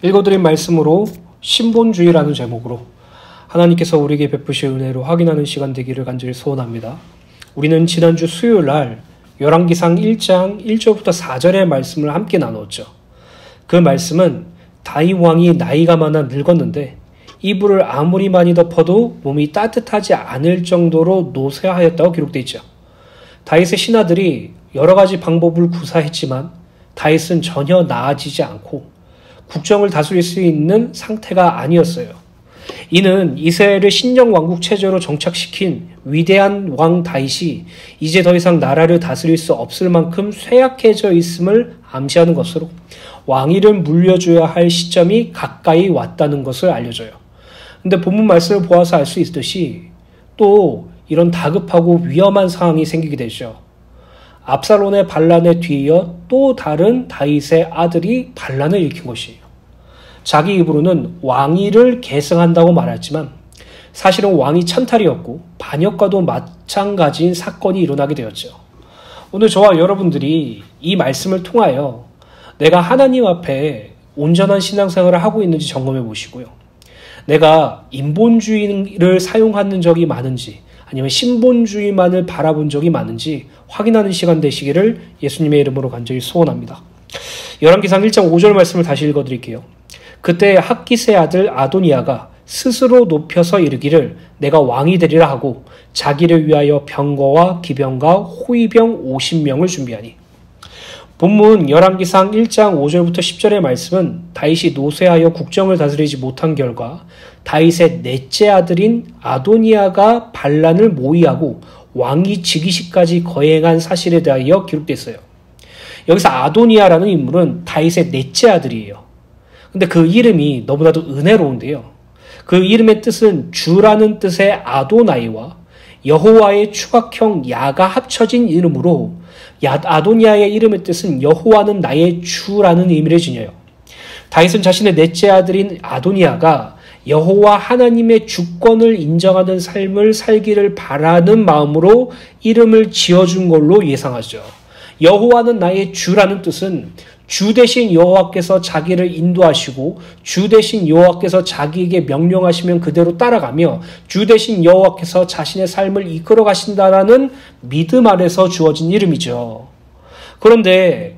읽어드린 말씀으로 신본주의라는 제목으로 하나님께서 우리에게 베푸실 은혜로 확인하는 시간 되기를 간절히 소원합니다. 우리는 지난주 수요일 날 열왕기상 1장 1절부터 4절의 말씀을 함께 나누었죠. 그 말씀은 다윗 왕이 나이가 많아 늙었는데 이불을 아무리 많이 덮어도 몸이 따뜻하지 않을 정도로 노쇠하였다고 기록되어 있죠. 다윗의 신하들이 여러 가지 방법을 구사했지만 다윗은 전혀 나아지지 않고 국정을 다스릴 수 있는 상태가 아니었어요. 이는 이스라엘을 신정 왕국 체제로 정착시킨 위대한 왕 다윗이 이제 더 이상 나라를 다스릴 수 없을 만큼 쇠약해져 있음을 암시하는 것으로 왕위를 물려줘야 할 시점이 가까이 왔다는 것을 알려줘요. 근데 본문 말씀을 보아서 알 수 있듯이 또 이런 다급하고 위험한 상황이 생기게 되죠. 압살롬의 반란에 뒤이어 또 다른 다윗의 아들이 반란을 일으킨 것이에요. 자기 입으로는 왕위를 계승한다고 말했지만 사실은 왕이 찬탈이었고 반역과도 마찬가지인 사건이 일어나게 되었죠. 오늘 저와 여러분들이 이 말씀을 통하여 내가 하나님 앞에 온전한 신앙생활을 하고 있는지 점검해 보시고요. 내가 인본주의를 사용하는 적이 많은지 아니면 신본주의만을 바라본 적이 많은지 확인하는 시간 되시기를 예수님의 이름으로 간절히 소원합니다. 열왕기상 1장 5절 말씀을 다시 읽어드릴게요. 그때 학기스의 아들 아도니아가 스스로 높여서 이르기를 내가 왕이 되리라 하고 자기를 위하여 병거와 기병과 호위병 50명을 준비하니. 본문 열왕기상 1장 5절부터 10절의 말씀은 다윗이 노쇠하여 국정을 다스리지 못한 결과 다윗의 넷째 아들인 아도니아가 반란을 모의하고 왕위 즉위식까지 거행한 사실에 대하여 기록됐어요. 여기서 아도니아라는 인물은 다윗의 넷째 아들이에요. 근데 그 이름이 너무나도 은혜로운데요. 그 이름의 뜻은 주라는 뜻의 아도나이와 여호와의 추각형 야가 합쳐진 이름으로 아도니아의 이름의 뜻은 여호와는 나의 주라는 의미를 지녀요. 다윗은 자신의 넷째 아들인 아도니아가 여호와 하나님의 주권을 인정하는 삶을 살기를 바라는 마음으로 이름을 지어준 걸로 예상하죠. 여호와는 나의 주라는 뜻은 주 대신 여호와께서 자기를 인도하시고 주 대신 여호와께서 자기에게 명령하시면 그대로 따라가며 주 대신 여호와께서 자신의 삶을 이끌어 가신다라는 믿음 아래서 주어진 이름이죠. 그런데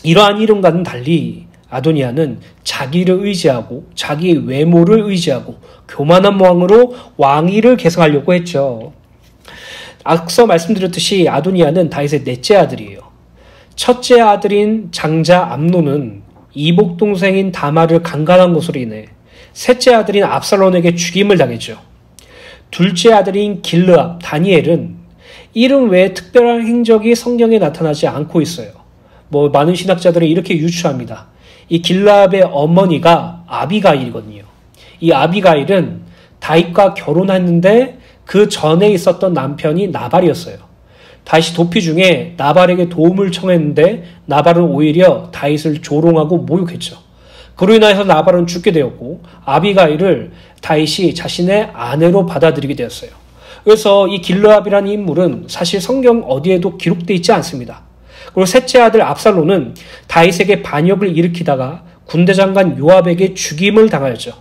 이러한 이름과는 달리 아도니아는 자기를 의지하고 자기의 외모를 의지하고 교만한 왕으로 왕위를 계승하려고 했죠. 앞서 말씀드렸듯이 아도니아는 다윗의 넷째 아들이에요. 첫째 아들인 장자 암논은 이복 동생인 다말을 강간한 것으로 인해 셋째 아들인 압살롬에게 죽임을 당했죠. 둘째 아들인 길르압 다니엘은 이름 외에 특별한 행적이 성경에 나타나지 않고 있어요. 많은 신학자들이 이렇게 유추합니다. 이 길르압의 어머니가 아비가일이거든요. 이 아비가일은 다윗과 결혼했는데 그 전에 있었던 남편이 나발이었어요. 다윗이 도피 중에 나발에게 도움을 청했는데 나발은 오히려 다윗을 조롱하고 모욕했죠. 그로 인하여서 나발은 죽게 되었고 아비가일을 다윗이 자신의 아내로 받아들이게 되었어요. 그래서 이 길르압이라는 인물은 사실 성경 어디에도 기록되어 있지 않습니다. 그리고 셋째 아들 압살롬은 다윗에게 반역을 일으키다가 군대장관 요압에게 죽임을 당하였죠.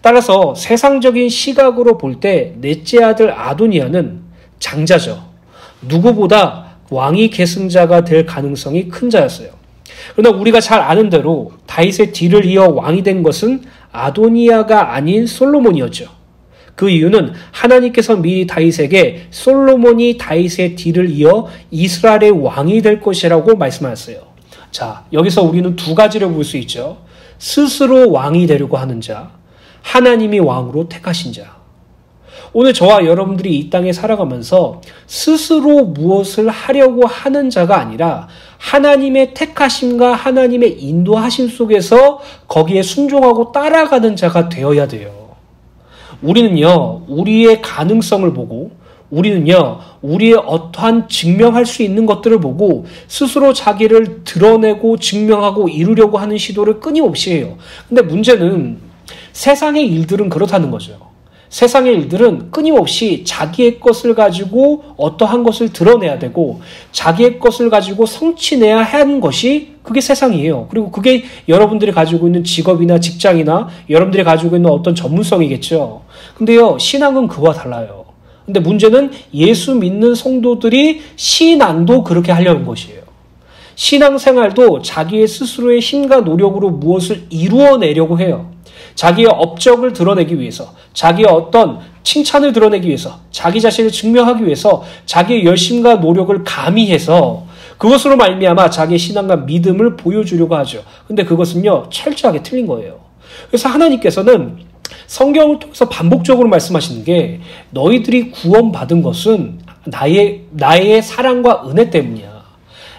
따라서 세상적인 시각으로 볼 때 넷째 아들 아도니아는 장자죠. 누구보다 왕위 계승자가 될 가능성이 큰 자였어요. 그러나 우리가 잘 아는 대로 다윗의 뒤를 이어 왕이 된 것은 아도니아가 아닌 솔로몬이었죠. 그 이유는 하나님께서 미리 다윗에게 솔로몬이 다윗의 뒤를 이어 이스라엘의 왕이 될 것이라고 말씀하셨어요. 자, 여기서 우리는 두 가지를 볼 수 있죠. 스스로 왕이 되려고 하는 자, 하나님이 왕으로 택하신 자. 오늘 저와 여러분들이 이 땅에 살아가면서 스스로 무엇을 하려고 하는 자가 아니라 하나님의 택하심과 하나님의 인도하심 속에서 거기에 순종하고 따라가는 자가 되어야 돼요. 우리는요, 우리의 가능성을 보고 우리는요, 우리의 어떠한 증명할 수 있는 것들을 보고 스스로 자기를 드러내고 증명하고 이루려고 하는 시도를 끊임없이 해요. 근데 문제는 세상의 일들은 그렇다는 거죠. 세상의 일들은 끊임없이 자기의 것을 가지고 어떠한 것을 드러내야 되고 자기의 것을 가지고 성취내야 하는 것이 그게 세상이에요. 그리고 그게 여러분들이 가지고 있는 직업이나 직장이나 여러분들이 가지고 있는 어떤 전문성이겠죠. 근데요, 신앙은 그와 달라요. 근데 문제는 예수 믿는 성도들이 신앙도 그렇게 하려는 것이에요. 신앙생활도 자기의 스스로의 힘과 노력으로 무엇을 이루어내려고 해요. 자기의 업적을 드러내기 위해서, 자기의 어떤 칭찬을 드러내기 위해서, 자기 자신을 증명하기 위해서 자기의 열심과 노력을 가미해서 그것으로 말미암아 자기의 신앙과 믿음을 보여주려고 하죠. 근데 그것은요, 철저하게 틀린 거예요. 그래서 하나님께서는 성경을 통해서 반복적으로 말씀하시는 게 너희들이 구원받은 것은 나의 사랑과 은혜 때문이야.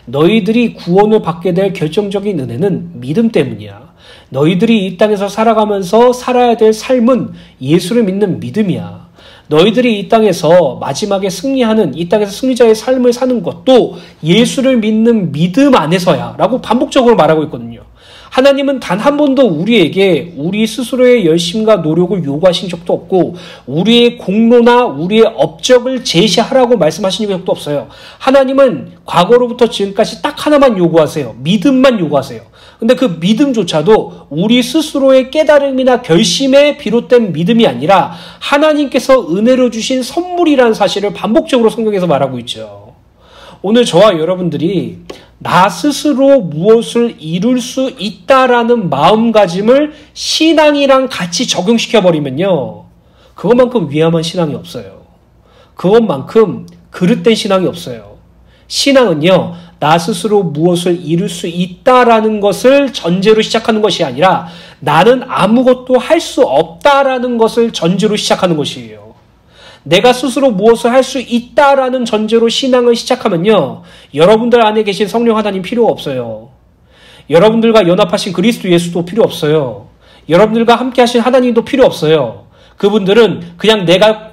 너희들이 구원을 받게 될 결정적인 은혜는 믿음 때문이야. 너희들이 이 땅에서 살아가면서 살아야 될 삶은 예수를 믿는 믿음이야. 너희들이 이 땅에서 마지막에 승리하는, 이 땅에서 승리자의 삶을 사는 것도 예수를 믿는 믿음 안에서야 라고 반복적으로 말하고 있거든요. 하나님은 단 한 번도 우리에게 우리 스스로의 열심과 노력을 요구하신 적도 없고 우리의 공로나 우리의 업적을 제시하라고 말씀하신 적도 없어요. 하나님은 과거로부터 지금까지 딱 하나만 요구하세요. 믿음만 요구하세요. 근데 그 믿음조차도 우리 스스로의 깨달음이나 결심에 비롯된 믿음이 아니라 하나님께서 은혜로 주신 선물이라는 사실을 반복적으로 성경에서 말하고 있죠. 오늘 저와 여러분들이 나 스스로 무엇을 이룰 수 있다라는 마음가짐을 신앙이랑 같이 적용시켜버리면요, 그것만큼 위험한 신앙이 없어요. 그것만큼 그릇된 신앙이 없어요. 신앙은요, 나 스스로 무엇을 이룰 수 있다라는 것을 전제로 시작하는 것이 아니라 나는 아무것도 할 수 없다라는 것을 전제로 시작하는 것이에요. 내가 스스로 무엇을 할 수 있다라는 전제로 신앙을 시작하면요, 여러분들 안에 계신 성령 하나님 필요가 없어요. 여러분들과 연합하신 그리스도 예수도 필요 없어요. 여러분들과 함께 하신 하나님도 필요 없어요. 그분들은 그냥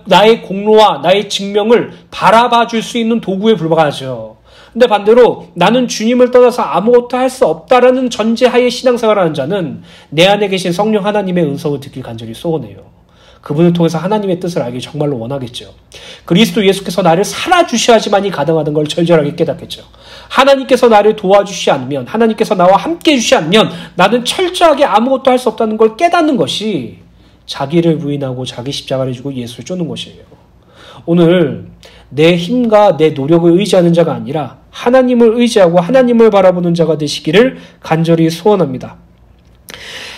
나의 공로와 나의 증명을 바라봐 줄 수 있는 도구에 불과하죠. 근데 반대로 나는 주님을 떠나서 아무것도 할 수 없다라는 전제하에 신앙생활하는 자는 내 안에 계신 성령 하나님의 은성을 듣길 간절히 소원해요. 그분을 통해서 하나님의 뜻을 알기 정말로 원하겠죠. 그리스도 예수께서 나를 살아주셔야지만이 가능하다는 걸 절절하게 깨닫겠죠. 하나님께서 나를 도와주시지 않으면, 하나님께서 나와 함께 해주시지 않으면 나는 철저하게 아무것도 할 수 없다는 걸 깨닫는 것이 자기를 부인하고 자기 십자가를 지고 예수를 쫓는 것이에요. 오늘 내 힘과 내 노력을 의지하는 자가 아니라 하나님을 의지하고 하나님을 바라보는 자가 되시기를 간절히 소원합니다.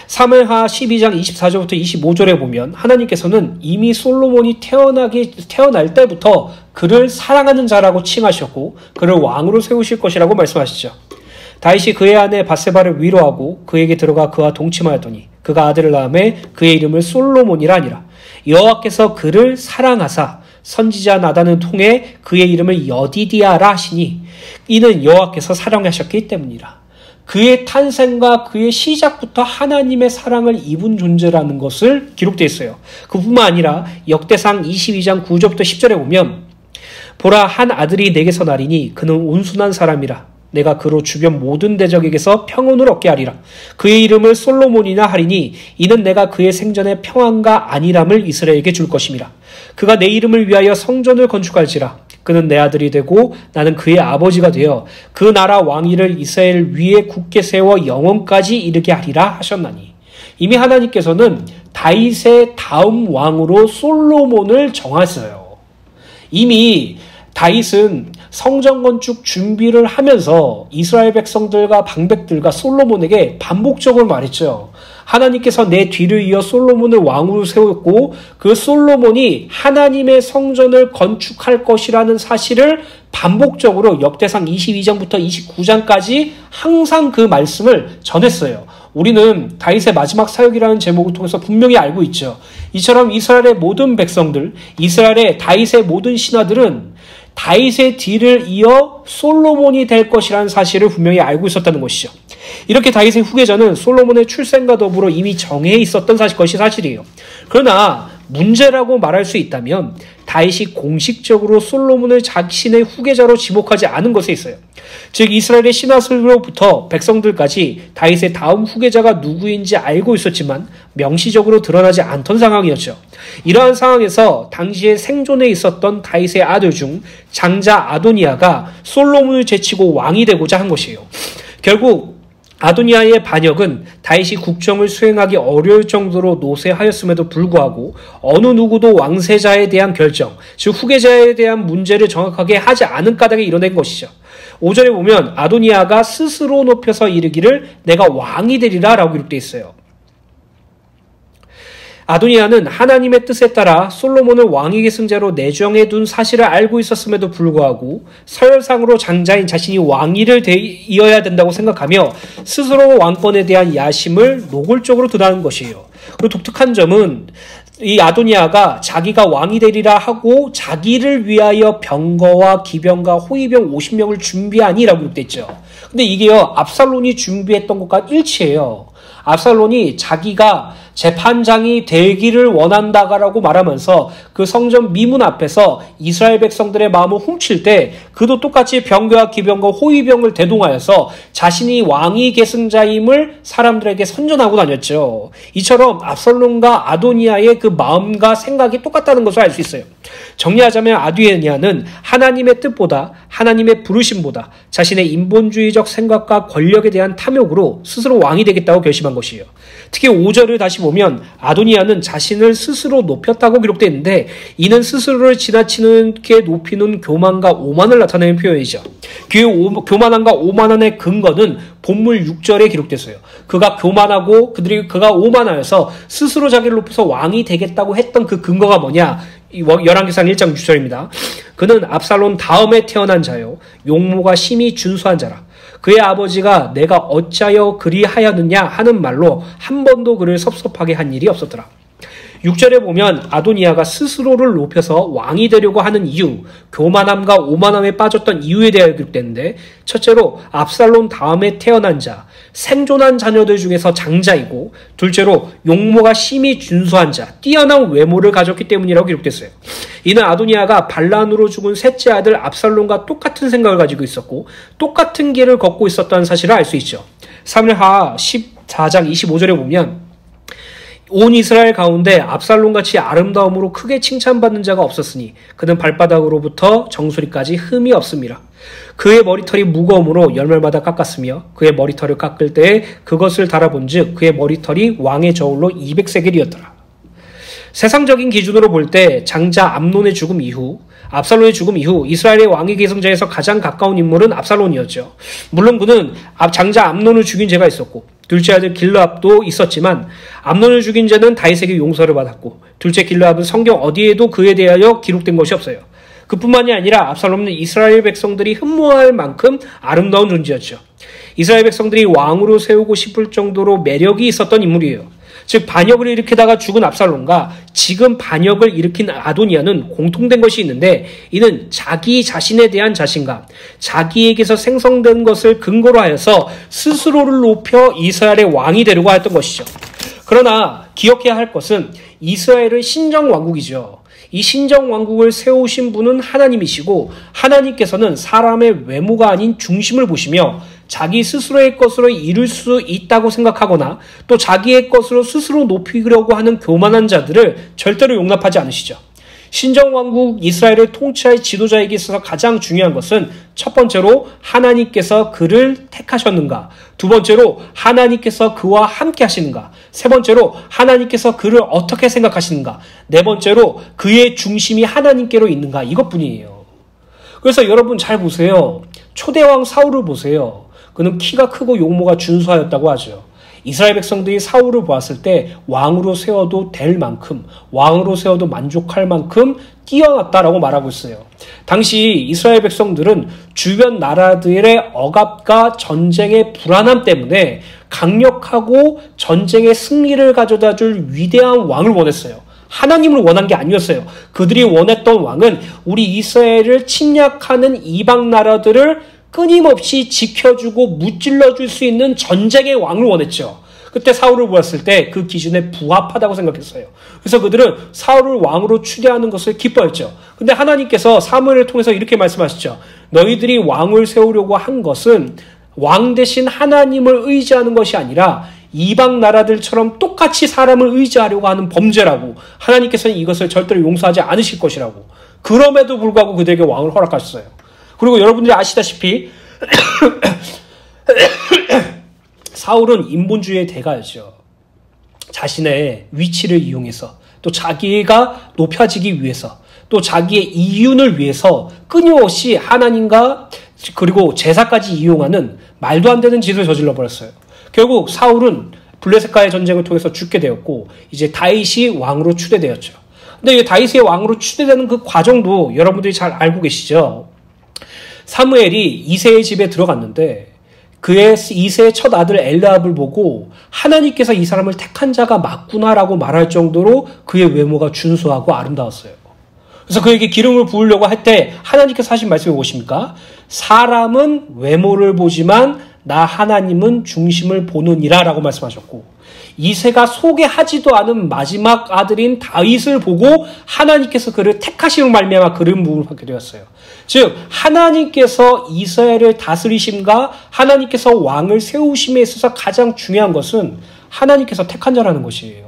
사무엘하 12장 24절부터 25절에 보면 하나님께서는 이미 솔로몬이 태어날 때부터 그를 사랑하는 자라고 칭하셨고 그를 왕으로 세우실 것이라고 말씀하시죠. 다윗이 그의 아내 밧세바를 위로하고 그에게 들어가 그와 동침하였더니 그가 아들을 낳음에 그의 이름을 솔로몬이라 하니라. 여호와께서 그를 사랑하사 선지자 나단을 통해 그의 이름을 여디디아라 하시니 이는 여호와께서 사랑하셨기 때문이라. 그의 탄생과 그의 시작부터 하나님의 사랑을 입은 존재라는 것을 기록되어 있어요. 그뿐만 아니라 역대상 22장 9절부터 10절에 보면 보라, 한 아들이 내게서 나리니 그는 온순한 사람이라. 내가 그로 주변 모든 대적에게서 평온을 얻게 하리라. 그의 이름을 솔로몬이나 하리니 이는 내가 그의 생전에 평안과 안일함을 이스라엘에게 줄 것임이라. 그가 내 이름을 위하여 성전을 건축할지라. 그는 내 아들이 되고 나는 그의 아버지가 되어 그 나라 왕위를 이스라엘 위에 굳게 세워 영원까지 이르게 하리라 하셨나니. 이미 하나님께서는 다윗의 다음 왕으로 솔로몬을 정하셨어요. 이미 다윗은 성전 건축 준비를 하면서 이스라엘 백성들과 방백들과 솔로몬에게 반복적으로 말했죠. 하나님께서 내 뒤를 이어 솔로몬을 왕으로 세웠고 그 솔로몬이 하나님의 성전을 건축할 것이라는 사실을 반복적으로 역대상 22장부터 29장까지 항상 그 말씀을 전했어요. 우리는 다윗의 마지막 사역이라는 제목을 통해서 분명히 알고 있죠. 이처럼 이스라엘의 모든 백성들, 이스라엘의 다윗의 모든 신하들은 다윗의 뒤를 이어 솔로몬이 될 것이라는 사실을 분명히 알고 있었다는 것이죠. 이렇게 다윗의 후계자는 솔로몬의 출생과 더불어 이미 정해 있었던 것이 사실이에요. 그러나 문제라고 말할 수 있다면 다윗이 공식적으로 솔로몬을 자신의 후계자로 지목하지 않은 것에 있어요. 즉 이스라엘의 신하들로부터 백성들까지 다윗의 다음 후계자가 누구인지 알고 있었지만 명시적으로 드러나지 않던 상황이었죠. 이러한 상황에서 당시에 생존해 있었던 다윗의 아들 중 장자 아도니아가 솔로몬을 제치고 왕이 되고자 한 것이에요. 결국 아도니아의 반역은 다윗이 국정을 수행하기 어려울 정도로 노쇠하였음에도 불구하고 어느 누구도 왕세자에 대한 결정, 즉 후계자에 대한 문제를 정확하게 하지 않은 까닭에 이뤄낸 것이죠. 5절에 보면 아도니아가 스스로 높여서 이르기를 내가 왕이 되리라 라고 기록되어 있어요. 아도니아는 하나님의 뜻에 따라 솔로몬을 왕위 계승자로 내정해 둔 사실을 알고 있었음에도 불구하고 서열상으로 장자인 자신이 왕위를 이어야 된다고 생각하며 스스로 왕권에 대한 야심을 노골적으로 드러나는 것이에요. 그리고 독특한 점은 이 아도니아가 자기가 왕이 되리라 하고 자기를 위하여 병거와 기병과 호위병 50명을 준비하니라고 기록됐죠. 근데 이게요, 압살론이 준비했던 것과 일치해요. 압살론이 자기가 재판장이 되기를 원한다라고 말하면서 그 성전 미문 앞에서 이스라엘 백성들의 마음을 훔칠 때 그도 똑같이 병거와 기병과 호위병을 대동하여서 자신이 왕위 계승자임을 사람들에게 선전하고 다녔죠. 이처럼 압살론과 아도니아의 그 마음과 생각이 똑같다는 것을 알 수 있어요. 정리하자면 아도니아는 하나님의 뜻보다 하나님의 부르심보다 자신의 인본주의적 생각과 권력에 대한 탐욕으로 스스로 왕이 되겠다고 결심한 것이에요. 특히 5절을 다시 보면 아도니아는 자신을 스스로 높였다고 기록되어 있는데 이는 스스로를 지나치게 높이는 교만과 오만을 나타내는 표현이죠. 그의 교만함과 오만함의 근거는 본문 6절에 기록됐어요. 그가 교만하고 그가 오만하여서 스스로 자기를 높여서 왕이 되겠다고 했던 그 근거가 뭐냐? 열왕기상 1장 6절입니다. 그는 압살론 다음에 태어난 자요 용모가 심히 준수한 자라. 그의 아버지가 내가 어찌하여 그리하였느냐 하는 말로 한 번도 그를 섭섭하게 한 일이 없었더라. 6절에 보면 아도니아가 스스로를 높여서 왕이 되려고 하는 이유, 교만함과 오만함에 빠졌던 이유에 대하여 기록되는데 첫째로 압살론 다음에 태어난 자, 생존한 자녀들 중에서 장자이고 둘째로 용모가 심히 준수한 자, 뛰어난 외모를 가졌기 때문이라고 기록됐어요. 이는 아도니아가 반란으로 죽은 셋째 아들 압살론과 똑같은 생각을 가지고 있었고 똑같은 길을 걷고 있었다는 사실을 알 수 있죠. 사무엘하 14장 25절에 보면 온 이스라엘 가운데 압살론같이 아름다움으로 크게 칭찬받는 자가 없었으니 그는 발바닥으로부터 정수리까지 흠이 없습니다. 그의 머리털이 무거움으로 열매마다 깎았으며 그의 머리털을 깎을 때에 그것을 달아본즉 그의 머리털이 왕의 저울로 200세겔이었더라. 세상적인 기준으로 볼 때 장자 암논의 죽음 이후 압살론의 죽음 이후 이스라엘의 왕위 계승자에서 가장 가까운 인물은 압살론이었죠. 물론 그는 장자 암논을 죽인 죄가 있었고 둘째 아들 길르압도 있었지만 암논을 죽인 죄는 다윗에게 용서를 받았고 둘째 길르압은 성경 어디에도 그에 대하여 기록된 것이 없어요. 그뿐만이 아니라 압살롬은 이스라엘 백성들이 흠모할 만큼 아름다운 존재였죠. 이스라엘 백성들이 왕으로 세우고 싶을 정도로 매력이 있었던 인물이에요. 즉 반역을 일으키다가 죽은 압살롬과 지금 반역을 일으킨 아도니아는 공통된 것이 있는데 이는 자기 자신에 대한 자신감, 자기에게서 생성된 것을 근거로 하여서 스스로를 높여 이스라엘의 왕이 되려고 했던 것이죠. 그러나 기억해야 할 것은 이스라엘은 신정왕국이죠. 이 신정왕국을 세우신 분은 하나님이시고 하나님께서는 사람의 외모가 아닌 중심을 보시며 자기 스스로의 것으로 이룰 수 있다고 생각하거나 또 자기의 것으로 스스로 높이려고 하는 교만한 자들을 절대로 용납하지 않으시죠. 신정왕국 이스라엘을 통치할 지도자에게 있어서 가장 중요한 것은 첫 번째로 하나님께서 그를 택하셨는가, 두 번째로 하나님께서 그와 함께 하시는가, 세 번째로 하나님께서 그를 어떻게 생각하시는가, 네 번째로 그의 중심이 하나님께로 있는가, 이것뿐이에요. 그래서 여러분 잘 보세요. 초대왕 사울을 보세요. 그는 키가 크고 용모가 준수하였다고 하죠. 이스라엘 백성들이 사울을 보았을 때 왕으로 세워도 될 만큼, 왕으로 세워도 만족할 만큼 뛰어났다라고 말하고 있어요. 당시 이스라엘 백성들은 주변 나라들의 억압과 전쟁의 불안함 때문에 강력하고 전쟁의 승리를 가져다 줄 위대한 왕을 원했어요. 하나님을 원한 게 아니었어요. 그들이 원했던 왕은 우리 이스라엘을 침략하는 이방 나라들을 끊임없이 지켜주고 무찔러줄 수 있는 전쟁의 왕을 원했죠. 그때 사울을 보았을 때 그 기준에 부합하다고 생각했어요. 그래서 그들은 사울을 왕으로 추대하는 것을 기뻐했죠. 근데 하나님께서 사무엘을 통해서 이렇게 말씀하시죠. 너희들이 왕을 세우려고 한 것은 왕 대신 하나님을 의지하는 것이 아니라 이방 나라들처럼 똑같이 사람을 의지하려고 하는 범죄라고, 하나님께서는 이것을 절대로 용서하지 않으실 것이라고. 그럼에도 불구하고 그들에게 왕을 허락하셨어요. 그리고 여러분들이 아시다시피 사울은 인본주의의 대가였죠. 자신의 위치를 이용해서, 또 자기가 높여지기 위해서, 또 자기의 이윤을 위해서 끊임없이 하나님과 그리고 제사까지 이용하는 말도 안 되는 짓을 저질러 버렸어요. 결국 사울은 블레셋과의 전쟁을 통해서 죽게 되었고, 이제 다윗이 왕으로 추대되었죠. 근데 다윗의 왕으로 추대되는 그 과정도 여러분들이 잘 알고 계시죠. 사무엘이 이새의 집에 들어갔는데 그의 이새의 첫 아들 엘리압을 보고 하나님께서 이 사람을 택한 자가 맞구나라고 말할 정도로 그의 외모가 준수하고 아름다웠어요. 그래서 그에게 기름을 부으려고 할 때 하나님께서 하신 말씀이 무엇입니까? 사람은 외모를 보지만 나 하나님은 중심을 보느니라 라고 말씀하셨고, 이새가 소개하지도 않은 마지막 아들인 다윗을 보고 하나님께서 그를 택하심을 말미암아 그런 부분을 받게 되었어요. 즉 하나님께서 이스라엘을 다스리심과 하나님께서 왕을 세우심에 있어서 가장 중요한 것은 하나님께서 택한 자라는 것이에요.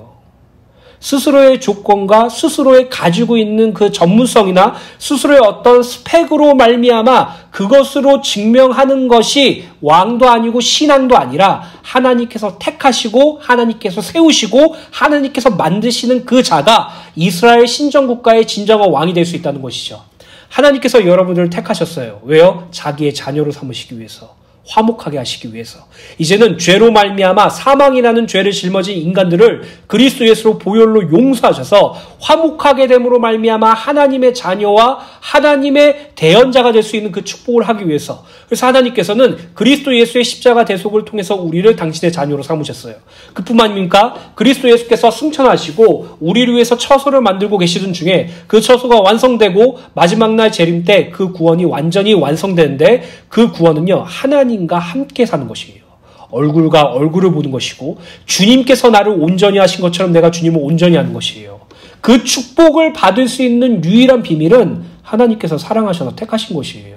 스스로의 조건과 스스로의 가지고 있는 그 전문성이나 스스로의 어떤 스펙으로 말미암아 그것으로 증명하는 것이 왕도 아니고 신앙도 아니라 하나님께서 택하시고 하나님께서 세우시고 하나님께서 만드시는 그 자가 이스라엘 신정국가의 진정한 왕이 될 수 있다는 것이죠. 하나님께서 여러분들을 택하셨어요. 왜요? 자기의 자녀로 삼으시기 위해서, 화목하게 하시기 위해서. 이제는 죄로 말미암아 사망이라는 죄를 짊어진 인간들을 그리스도 예수로 보혈로 용서하셔서 화목하게 됨으로 말미암아 하나님의 자녀와 하나님의 대언자가 될 수 있는 그 축복을 하기 위해서. 그래서 하나님께서는 그리스도 예수의 십자가 대속을 통해서 우리를 당신의 자녀로 삼으셨어요. 그뿐만 아닙니까? 그리스도 예수께서 승천하시고 우리를 위해서 처소를 만들고 계시던 중에 그 처소가 완성되고 마지막 날 재림 때 그 구원이 완전히 완성되는데, 그 구원은요 하나님과 함께 사는 것이에요. 얼굴과 얼굴을 보는 것이고, 주님께서 나를 온전히 하신 것처럼 내가 주님을 온전히 하는 것이에요. 그 축복을 받을 수 있는 유일한 비밀은 하나님께서 사랑하셔서 택하신 것이에요.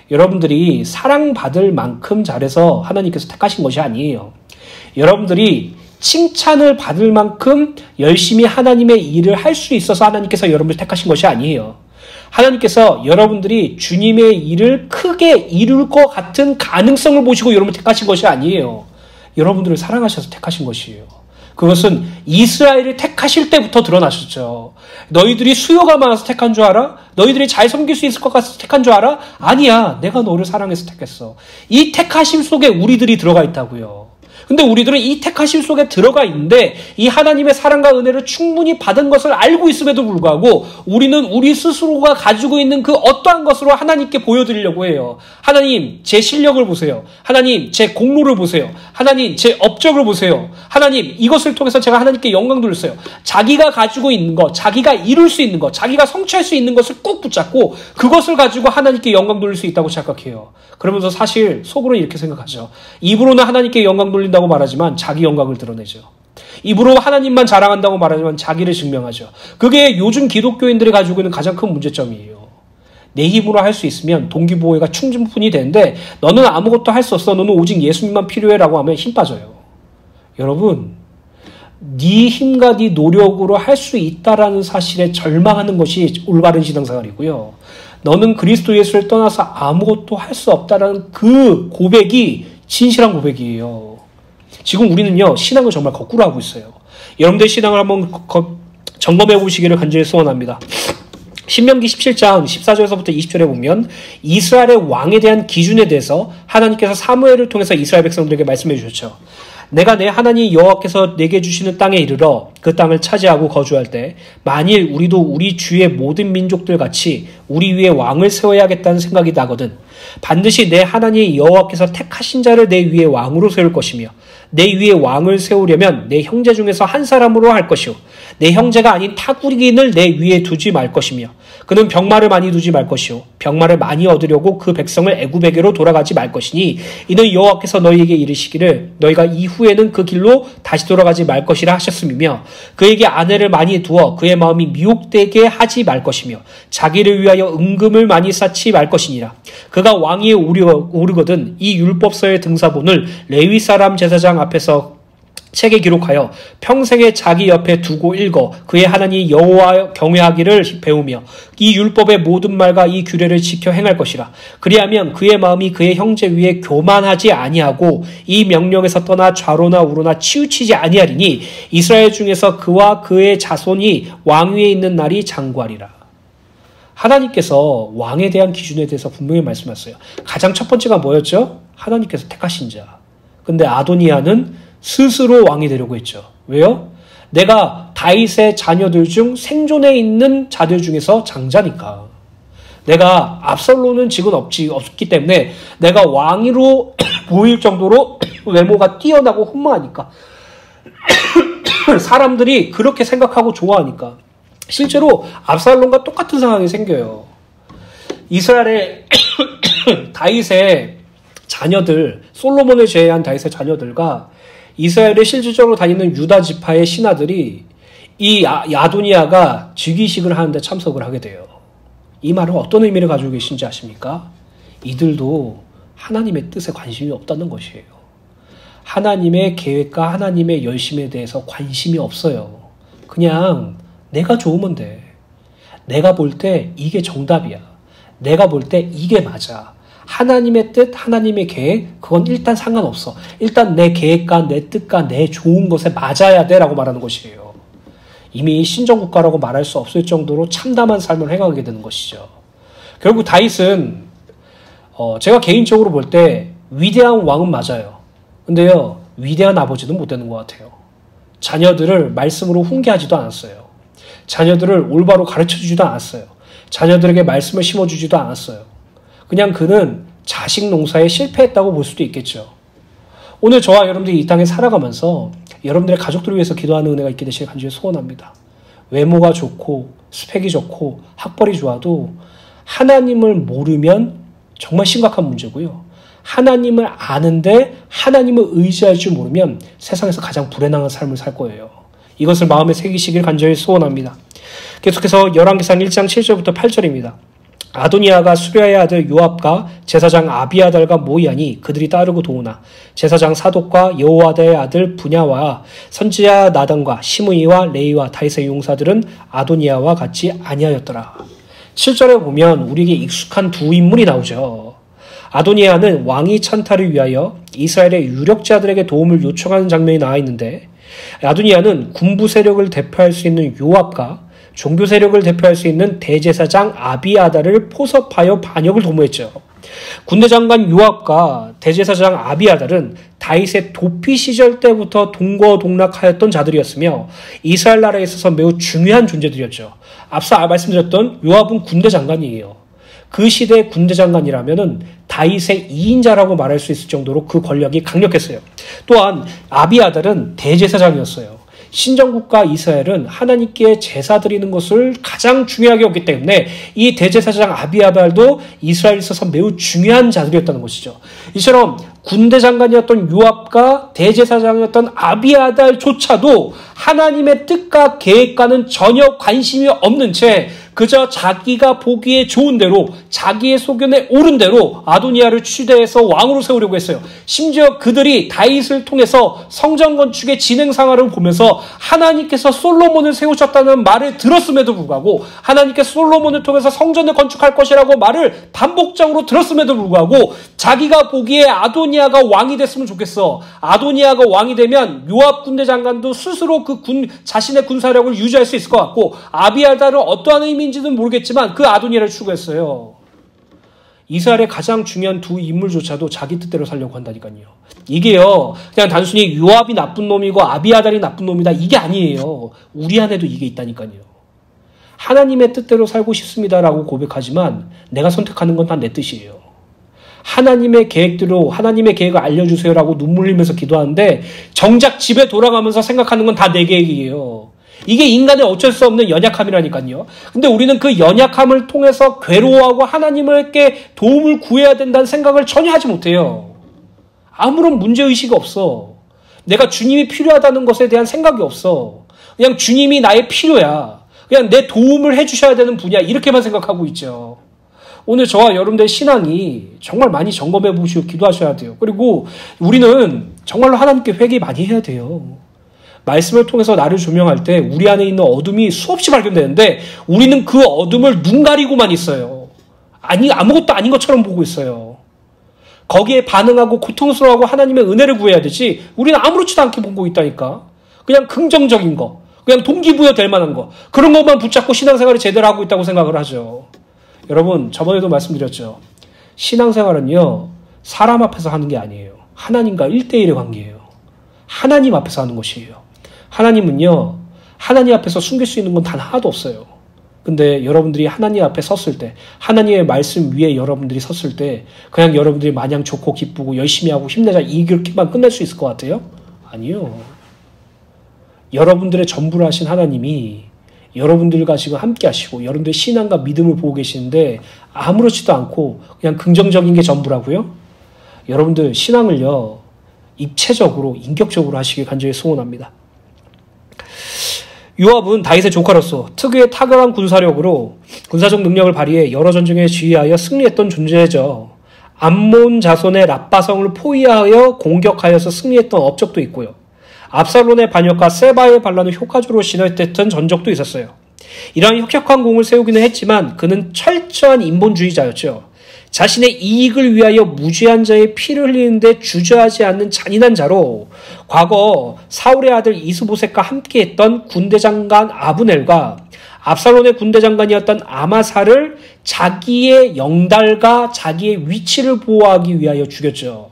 여러분들이 사랑받을 만큼 잘해서 하나님께서 택하신 것이 아니에요. 여러분들이 칭찬을 받을 만큼 열심히 하나님의 일을 할 수 있어서 하나님께서 여러분을 택하신 것이 아니에요. 하나님께서 여러분들이 주님의 일을 크게 이룰 것 같은 가능성을 보시고 여러분을 택하신 것이 아니에요. 여러분들을 사랑하셔서 택하신 것이에요. 그것은 이스라엘을 택하실 때부터 드러나셨죠. 너희들이 수요가 많아서 택한 줄 알아? 너희들이 잘 섬길 수 있을 것 같아서 택한 줄 알아? 아니야. 내가 너를 사랑해서 택했어. 이 택하심 속에 우리들이 들어가 있다고요. 근데 우리들은 이 택하심 속에 들어가 있는데 이 하나님의 사랑과 은혜를 충분히 받은 것을 알고 있음에도 불구하고 우리는 우리 스스로가 가지고 있는 그 어떠한 것으로 하나님께 보여드리려고 해요. 하나님, 제 실력을 보세요. 하나님, 제 공로를 보세요. 하나님, 제 업적을 보세요. 하나님, 이것을 통해서 제가 하나님께 영광 돌렸어요. 자기가 가지고 있는 것, 자기가 이룰 수 있는 것, 자기가 성취할 수 있는 것을 꼭 붙잡고 그것을 가지고 하나님께 영광 돌릴 수 있다고 생각해요. 그러면서 사실 속으로는 이렇게 생각하죠. 입으로는 하나님께 영광 돌린다고 말하지만 자기 영광을 드러내죠. 입으로 하나님만 자랑한다고 말하지만 자기를 증명하죠. 그게 요즘 기독교인들이 가지고 있는 가장 큰 문제점이에요. 내 힘으로 할 수 있으면 동기부여가 충분히 되는데 너는 아무것도 할 수 없어. 너는 오직 예수님만 필요해 라고 하면 힘 빠져요. 여러분, 네 힘과 네 노력으로 할 수 있다라는 사실에 절망하는 것이 올바른 신앙생활이고요. 너는 그리스도 예수를 떠나서 아무것도 할 수 없다라는 그 고백이 진실한 고백이에요. 지금 우리는요, 신앙을 정말 거꾸로 하고 있어요. 여러분들의 신앙을 한번 점검해 보시기를 간절히 소원합니다. 신명기 17장 14절에서부터 20절에 보면 이스라엘의 왕에 대한 기준에 대해서 하나님께서 사무엘을 통해서 이스라엘 백성들에게 말씀해 주셨죠. 내가 내 하나님 여호와께서 내게 주시는 땅에 이르러 그 땅을 차지하고 거주할 때 만일 우리도 우리 주의 모든 민족들 같이 우리 위에 왕을 세워야겠다는 생각이 나거든 반드시 내 하나님 여호와께서 택하신 자를 내 위에 왕으로 세울 것이며 내 위에 왕을 세우려면 내 형제 중에서 한 사람으로 할 것이요 내 형제가 아닌 타국인을 내 위에 두지 말 것이며 그는 병마를 많이 두지 말 것이요 병마를 많이 얻으려고 그 백성을 애굽에게로 돌아가지 말 것이니 이는 여호와께서 너희에게 이르시기를 너희가 이후에는 그 길로 다시 돌아가지 말 것이라 하셨음이며 그에게 아내를 많이 두어 그의 마음이 미혹되게 하지 말 것이며 자기를 위하여 은금을 많이 쌓지 말 것이니라. 그가 왕위에 오르거든 이 율법서의 등사본을 레위 사람 제사장 앞에서 책에 기록하여 평생에 자기 옆에 두고 읽어 그의 하나님 여호와 경외하기를 배우며 이 율법의 모든 말과 이 규례를 지켜 행할 것이라. 그리하면 그의 마음이 그의 형제 위에 교만하지 아니하고 이 명령에서 떠나 좌로나 우로나 치우치지 아니하리니 이스라엘 중에서 그와 그의 자손이 왕위에 있는 날이 장구하리라. 하나님께서 왕에 대한 기준에 대해서 분명히 말씀하셨어요. 가장 첫 번째가 뭐였죠? 하나님께서 택하신 자. 근데 아도니아는 스스로 왕이 되려고 했죠. 왜요? 내가 다윗의 자녀들 중 생존해 있는 자들 중에서 장자니까. 내가 압살롬은 지금 없기 때문에 내가 왕으로 보일 정도로 외모가 뛰어나고 훈마하니까. 사람들이 그렇게 생각하고 좋아하니까. 실제로 압살롬과 똑같은 상황이 생겨요. 이스라엘의 다윗의 자녀들, 솔로몬을 제외한 다윗의 자녀들과 이스라엘에 실질적으로 다니는 유다 지파의 신하들이 이 아도니아가 즉위식을 하는데 참석을 하게 돼요. 이 말은 어떤 의미를 가지고 계신지 아십니까? 이들도 하나님의 뜻에 관심이 없다는 것이에요. 하나님의 계획과 하나님의 열심에 대해서 관심이 없어요. 그냥 내가 좋으면 돼. 내가 볼 때 이게 정답이야. 내가 볼 때 이게 맞아. 하나님의 뜻, 하나님의 계획, 그건 일단 상관없어. 일단 내 계획과 내 뜻과 내 좋은 것에 맞아야 돼 라고 말하는 것이에요. 이미 신정국가라고 말할 수 없을 정도로 참담한 삶을 행하게 되는 것이죠. 결국 다윗은 제가 개인적으로 볼 때 위대한 왕은 맞아요. 근데요, 위대한 아버지는 못 되는 것 같아요. 자녀들을 말씀으로 훈계하지도 않았어요. 자녀들을 올바로 가르쳐주지도 않았어요. 자녀들에게 말씀을 심어주지도 않았어요. 그냥 그는 자식 농사에 실패했다고 볼 수도 있겠죠. 오늘 저와 여러분들이 이 땅에 살아가면서 여러분들의 가족들을 위해서 기도하는 은혜가 있게 되시길 간절히 소원합니다. 외모가 좋고 스펙이 좋고 학벌이 좋아도 하나님을 모르면 정말 심각한 문제고요. 하나님을 아는데 하나님을 의지할 줄 모르면 세상에서 가장 불행한 삶을 살 거예요. 이것을 마음에 새기시길 간절히 소원합니다. 계속해서 열왕기상 1장 7절부터 8절입니다. 아도니아가 수랴의 아들 요압과 제사장 아비아달과 모이하니 그들이 따르고 도우나 제사장 사독과 여호와다의 아들 분야와 선지자 나단과 시므이와 레이와 다윗의 용사들은 아도니아와 같이 아니하였더라. 7절에 보면 우리에게 익숙한 두 인물이 나오죠. 아도니아는 왕위 찬탈을 위하여 이스라엘의 유력자들에게 도움을 요청하는 장면이 나와 있는데 아도니아는 군부 세력을 대표할 수 있는 요압과 종교 세력을 대표할 수 있는 대제사장 아비아달을 포섭하여 반역을 도모했죠. 군대 장관 요압과 대제사장 아비아달은 다윗의 도피 시절 때부터 동거동락하였던 자들이었으며 이스라엘 나라에 있어서 매우 중요한 존재들이었죠. 앞서 말씀드렸던 요압은 군대 장관이에요. 그 시대의 군대 장관이라면은 다윗의 2인자라고 말할 수 있을 정도로 그 권력이 강력했어요. 또한 아비아달은 대제사장이었어요. 신정국가 이스라엘은 하나님께 제사 드리는 것을 가장 중요하게 여겼기 때문에 이 대제사장 아비아달도 이스라엘에 있어서 매우 중요한 자들이었다는 것이죠. 이처럼 군대 장관이었던 요압과 대제사장이었던 아비아달조차도 하나님의 뜻과 계획과는 전혀 관심이 없는 채 그저 자기가 보기에 좋은 대로 자기의 소견에 옳은 대로 아도니아를 추대해서 왕으로 세우려고 했어요. 심지어 그들이 다윗을 통해서 성전 건축의 진행 상황을 보면서 하나님께서 솔로몬을 세우셨다는 말을 들었음에도 불구하고 하나님께서 솔로몬을 통해서 성전을 건축할 것이라고 말을 반복적으로 들었음에도 불구하고 자기가 보기에 아도니아가 왕이 됐으면 좋겠어. 아도니아가 왕이 되면 요압 군대 장관도 스스로 그 자신의 군사력을 유지할 수 있을 것 같고 아비아달은 어떠한 의미인지는 모르겠지만 그 아도니아를 추구했어요. 이스라엘의 가장 중요한 두 인물조차도 자기 뜻대로 살려고 한다니까요. 이게요, 그냥 단순히 요압이 나쁜 놈이고 아비아달이 나쁜 놈이다 이게 아니에요. 우리 안에도 이게 있다니까요. 하나님의 뜻대로 살고 싶습니다라고 고백하지만 내가 선택하는 건 다 내 뜻이에요. 하나님의 계획대로 하나님의 계획을 알려주세요라고 눈물 흘리면서 기도하는데 정작 집에 돌아가면서 생각하는 건 다 내 계획이에요. 이게 인간의 어쩔 수 없는 연약함이라니까요. 근데 우리는 그 연약함을 통해서 괴로워하고 하나님께 도움을 구해야 된다는 생각을 전혀 하지 못해요. 아무런 문제의식이 없어. 내가 주님이 필요하다는 것에 대한 생각이 없어. 그냥 주님이 나의 필요야. 그냥 내 도움을 해주셔야 되는 분이야. 이렇게만 생각하고 있죠. 오늘 저와 여러분들의 신앙이 정말 많이 점검해 보시고 기도하셔야 돼요. 그리고 우리는 정말로 하나님께 회개 많이 해야 돼요. 말씀을 통해서 나를 조명할 때 우리 안에 있는 어둠이 수없이 발견되는데 우리는 그 어둠을 눈 가리고만 있어요. 아무것도 아닌 것처럼 보고 있어요. 거기에 반응하고 고통스러워하고 하나님의 은혜를 구해야 되지 우리는 아무렇지도 않게 보고 있다니까. 그냥 긍정적인 거, 그냥 동기부여 될 만한 거, 그런 것만 붙잡고 신앙생활을 제대로 하고 있다고 생각을 하죠. 여러분, 저번에도 말씀드렸죠. 신앙생활은요, 사람 앞에서 하는 게 아니에요. 하나님과 1대1의 관계예요. 하나님 앞에서 하는 것이에요. 하나님은요, 하나님 앞에서 숨길 수 있는 건 단 하나도 없어요. 근데 여러분들이 하나님 앞에 섰을 때, 하나님의 말씀 위에 여러분들이 섰을 때, 그냥 여러분들이 마냥 좋고 기쁘고 열심히 하고 힘내자 이렇게만 끝낼 수 있을 것 같아요? 아니요. 여러분들의 전부를 하신 하나님이 여러분들과 지금 함께 하시고 여러분들의 신앙과 믿음을 보고 계시는데 아무렇지도 않고 그냥 긍정적인 게 전부라고요? 여러분들 신앙을요, 입체적으로 인격적으로 하시길 간절히 소원합니다. 요압은 다윗의 조카로서 특유의 탁월한 군사력으로 군사적 능력을 발휘해 여러 전쟁에 지휘하여 승리했던 존재죠. 암몬 자손의 랍바성을 포위하여 공격하여서 승리했던 업적도 있고요. 압살론의 반역과 세바의 반란을 효과적으로 진화했던 전적도 있었어요. 이러한 혁혁한 공을 세우기는 했지만 그는 철저한 인본주의자였죠. 자신의 이익을 위하여 무죄한 자의 피를 흘리는데 주저하지 않는 잔인한 자로 과거 사울의 아들 이스보셋과 함께했던 군대장관 아브넬과 압살론의 군대장관이었던 아마사를 자기의 영달과 자기의 위치를 보호하기 위하여 죽였죠.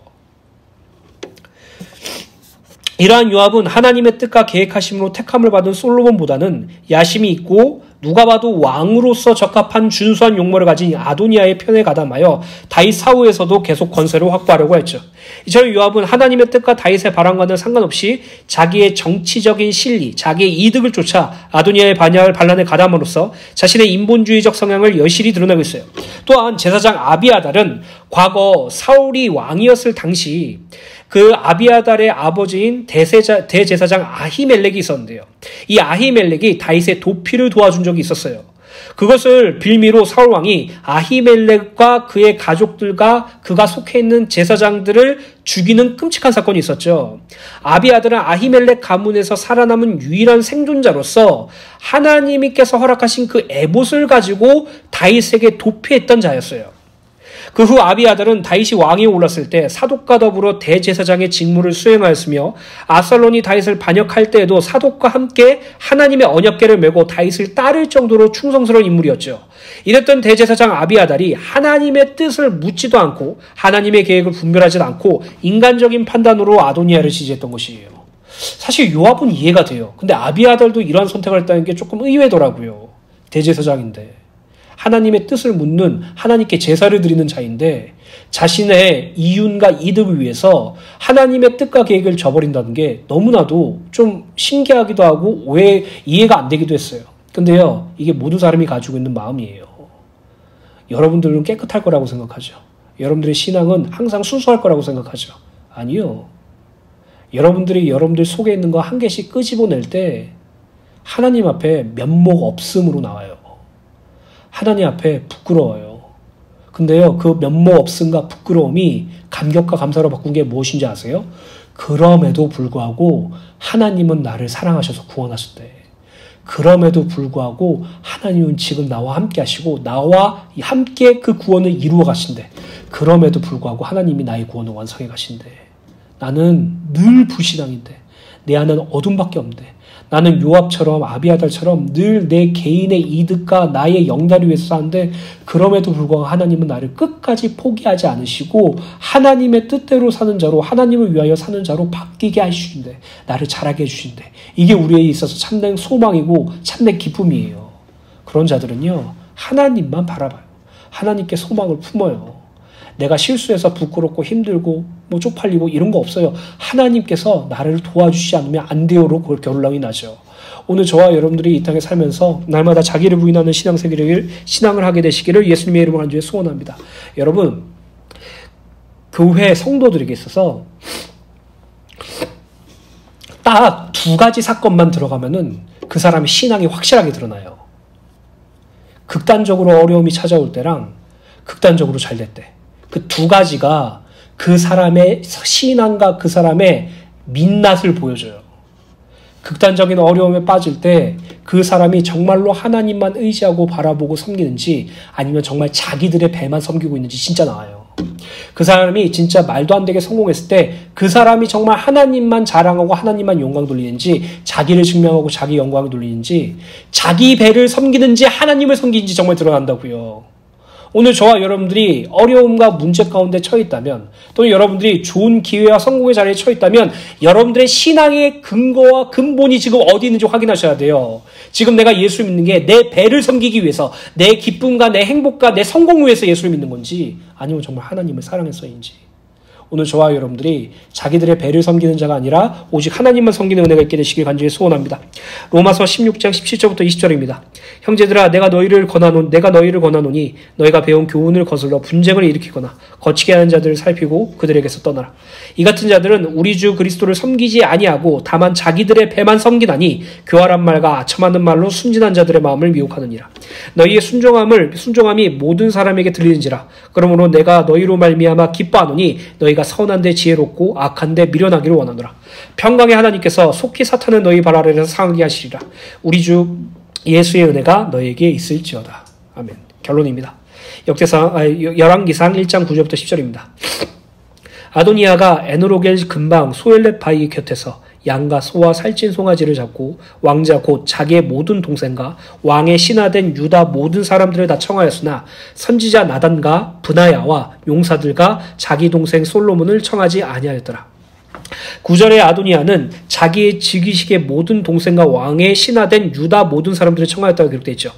이러한 요압은 하나님의 뜻과 계획하심으로 택함을 받은 솔로몬보다는 야심이 있고 누가 봐도 왕으로서 적합한 준수한 용모를 가진 아도니아의 편에 가담하여 다윗 사후에서도 계속 권세를 확보하려고 했죠. 이처럼 요압은 하나님의 뜻과 다윗의 바람과는 상관없이 자기의 정치적인 실리, 자기의 이득을 쫓아 아도니아의 반란에 가담으로써 자신의 인본주의적 성향을 여실히 드러내고 있어요. 또한 제사장 아비아달은 과거 사울이 왕이었을 당시 그 아비아달의 아버지인 대제사장 아히멜렉이 있었는데요. 이 아히멜렉이 다윗의 도피를 도와준 적이 있었어요. 그것을 빌미로 사울왕이 아히멜렉과 그의 가족들과 그가 속해 있는 제사장들을 죽이는 끔찍한 사건이 있었죠. 아비아달은 아히멜렉 가문에서 살아남은 유일한 생존자로서 하나님께서 허락하신 그 에봇을 가지고 다윗에게 도피했던 자였어요. 그 후 아비아달은 다윗이 왕위에 올랐을 때 사독과 더불어 대제사장의 직무를 수행하였으며 압살론이 다윗을 반역할 때에도 사독과 함께 하나님의 언약궤를 메고 다윗을 따를 정도로 충성스러운 인물이었죠. 이랬던 대제사장 아비아달이 하나님의 뜻을 묻지도 않고 하나님의 계획을 분별하지도 않고 인간적인 판단으로 아도니아를 지지했던 것이에요. 사실 요압은 이해가 돼요. 근데 아비아달도 이러한 선택을 했다는 게 조금 의외더라고요. 대제사장인데. 하나님의 뜻을 묻는 하나님께 제사를 드리는 자인데 자신의 이윤과 이득을 위해서 하나님의 뜻과 계획을 저버린다는 게 너무나도 좀 신기하기도 하고 왜 이해가 안 되기도 했어요. 근데요, 이게 모든 사람이 가지고 있는 마음이에요. 여러분들은 깨끗할 거라고 생각하죠. 여러분들의 신앙은 항상 순수할 거라고 생각하죠. 아니요. 여러분들이 여러분들 속에 있는 거 한 개씩 끄집어낼 때 하나님 앞에 면목 없음으로 나와요. 하나님 앞에 부끄러워요. 근데요, 그 면목 없음과 부끄러움이 감격과 감사로 바꾼 게 무엇인지 아세요? 그럼에도 불구하고 하나님은 나를 사랑하셔서 구원하실 때, 그럼에도 불구하고 하나님은 지금 나와 함께 하시고 나와 함께 그 구원을 이루어 가신대. 그럼에도 불구하고 하나님이 나의 구원을 완성해 가신대. 나는 늘 불신앙인데 내 안에는 어둠밖에 없는데 나는 요압처럼 아비아달처럼 늘 내 개인의 이득과 나의 영달을 위해서 사는데 그럼에도 불구하고 하나님은 나를 끝까지 포기하지 않으시고 하나님의 뜻대로 사는 자로 하나님을 위하여 사는 자로 바뀌게 하시는데 나를 자라게 해주신대. 이게 우리에 있어서 참된 소망이고 참된 기쁨이에요. 그런 자들은요 하나님만 바라봐요. 하나님께 소망을 품어요. 내가 실수해서 부끄럽고 힘들고 뭐 쪽팔리고 이런 거 없어요. 하나님께서 나를 도와주시지 않으면 안 돼요로 그걸 결론이 나죠. 오늘 저와 여러분들이 이 땅에 살면서 날마다 자기를 부인하는 신앙을 하게 되시기를 예수님의 이름으로 간절히 소원합니다. 여러분, 교회 성도들에게 있어서 딱 두 가지 사건만 들어가면은 그 사람의 신앙이 확실하게 드러나요. 극단적으로 어려움이 찾아올 때랑 극단적으로 잘 될 때. 그 두 가지가 그 사람의 신앙과 그 사람의 민낯을 보여줘요. 극단적인 어려움에 빠질 때 그 사람이 정말로 하나님만 의지하고 바라보고 섬기는지 아니면 정말 자기들의 배만 섬기고 있는지 진짜 나와요. 그 사람이 진짜 말도 안 되게 성공했을 때 그 사람이 정말 하나님만 자랑하고 하나님만 영광 돌리는지 자기를 증명하고 자기 영광을 돌리는지 자기 배를 섬기는지 하나님을 섬기는지 정말 드러난다고요. 오늘 저와 여러분들이 어려움과 문제 가운데 처해 있다면 또는 여러분들이 좋은 기회와 성공의 자리에 처해 있다면 여러분들의 신앙의 근거와 근본이 지금 어디 있는지 확인하셔야 돼요. 지금 내가 예수를 믿는 게 내 배를 섬기기 위해서 내 기쁨과 내 행복과 내 성공을 위해서 예수를 믿는 건지 아니면 정말 하나님을 사랑해서인지 오늘 저와 여러분들이 자기들의 배를 섬기는 자가 아니라 오직 하나님만 섬기는 은혜가 있게 되시길 간절히 소원합니다. 로마서 16장 17절부터 20절입니다. 형제들아 내가 너희를 권하노니 너희가 배운 교훈을 거슬러 분쟁을 일으키거나 거치게 하는 자들을 살피고 그들에게서 떠나라. 이 같은 자들은 우리 주 그리스도를 섬기지 아니하고 다만 자기들의 배만 섬기나니 교활한 말과 아첨하는 말로 순진한 자들의 마음을 미혹하느니라. 너희의 순종함이 모든 사람에게 들리는지라. 그러므로 내가 너희로 말미암아 기뻐하노니 너희가 선한데 지혜롭고 악한데 미련하기를 원하노라. 평강의 하나님께서 속히 사탄은 너희 발 아래에서 상하게 하시리라. 우리 주 예수의 은혜가 너희에게 있을지어다. 아멘. 결론입니다. 열왕기상 1장 9절부터 10절입니다. 아도니아가 에노로겔 근방 소엘렛 바위 곁에서 양과 소와 살찐 송아지를 잡고 왕자 곧 자기의 모든 동생과 왕의 신하된 유다 모든 사람들을 다 청하였으나 선지자 나단과 브나야와 용사들과 자기 동생 솔로몬을 청하지 아니하였더라. 9절에 아도니아는 자기의 즉위식의 모든 동생과 왕의 신하된 유다 모든 사람들을 청하였다고 기록되어 있죠.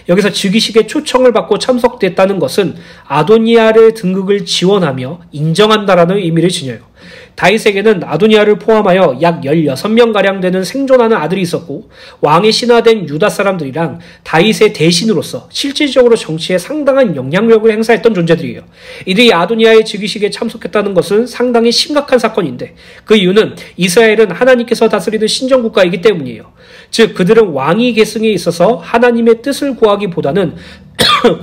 여기서 즉위식의 초청을 받고 참석됐다는 것은 아도니아의 등극을 지원하며 인정한다라는 의미를 지녀요. 다윗에게는 아도니아를 포함하여 약 16명가량 되는 생존하는 아들이 있었고 왕의 신하된 유다 사람들이랑 다윗의 대신으로서 실질적으로 정치에 상당한 영향력을 행사했던 존재들이에요. 이들이 아도니아의 즉위식에 참석했다는 것은 상당히 심각한 사건인데 그 이유는 이스라엘은 하나님께서 다스리는 신정국가이기 때문이에요. 즉 그들은 왕위 계승에 있어서 하나님의 뜻을 구하기보다는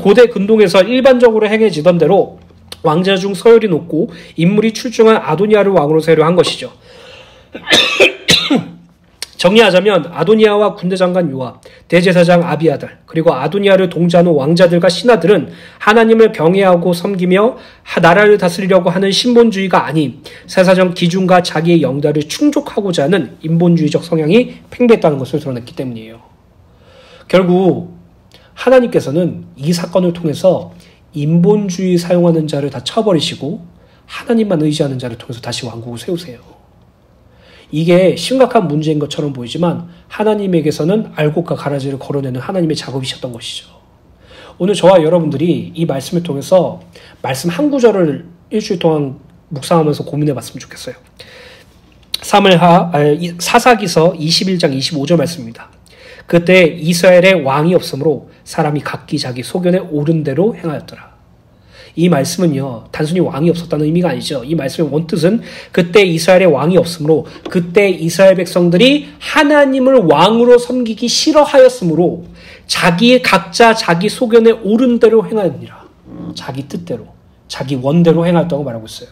고대 근동에서 일반적으로 행해지던 대로 왕자 중 서열이 높고 인물이 출중한 아도니아를 왕으로 세례한 것이죠. 정리하자면 아도니아와 군대장관 요압, 대제사장 아비아달, 그리고 아도니아를 동조하는 왕자들과 신하들은 하나님을 경외하고 섬기며 나라를 다스리려고 하는 신본주의가 아닌 세사적 기준과 자기의 영달을 충족하고자 하는 인본주의적 성향이 팽배했다는 것을 드러냈기 때문이에요. 결국 하나님께서는 이 사건을 통해서 인본주의 사용하는 자를 다 쳐버리시고 하나님만 의지하는 자를 통해서 다시 왕국을 세우세요. 이게 심각한 문제인 것처럼 보이지만 하나님에게서는 알곡과 가라지를 걸어내는 하나님의 작업이셨던 것이죠. 오늘 저와 여러분들이 이 말씀을 통해서 말씀 한 구절을 일주일 동안 묵상하면서 고민해 봤으면 좋겠어요. 사사기서 21장 25절 말씀입니다. 그때 이스라엘에 왕이 없으므로 사람이 각기 자기 소견에 옳은 대로 행하였더라. 이 말씀은요, 단순히 왕이 없었다는 의미가 아니죠. 이 말씀의 원뜻은 그때 이스라엘에 왕이 없으므로 그때 이스라엘 백성들이 하나님을 왕으로 섬기기 싫어하였으므로 각자 자기 소견에 옳은 대로 행하였느니라. 자기 뜻대로, 자기 원대로 행하였다고 말하고 있어요.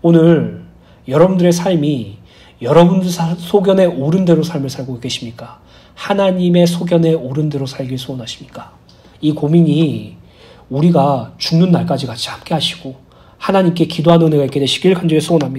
오늘 여러분들의 삶이 여러분들 소견에 옳은 대로 삶을 살고 계십니까? 하나님의 소견에 옳은 대로 살길 소원하십니까? 이 고민이 우리가 죽는 날까지 같이 함께 하시고 하나님께 기도하는 은혜가 있게 되시길 간절히 소원합니다.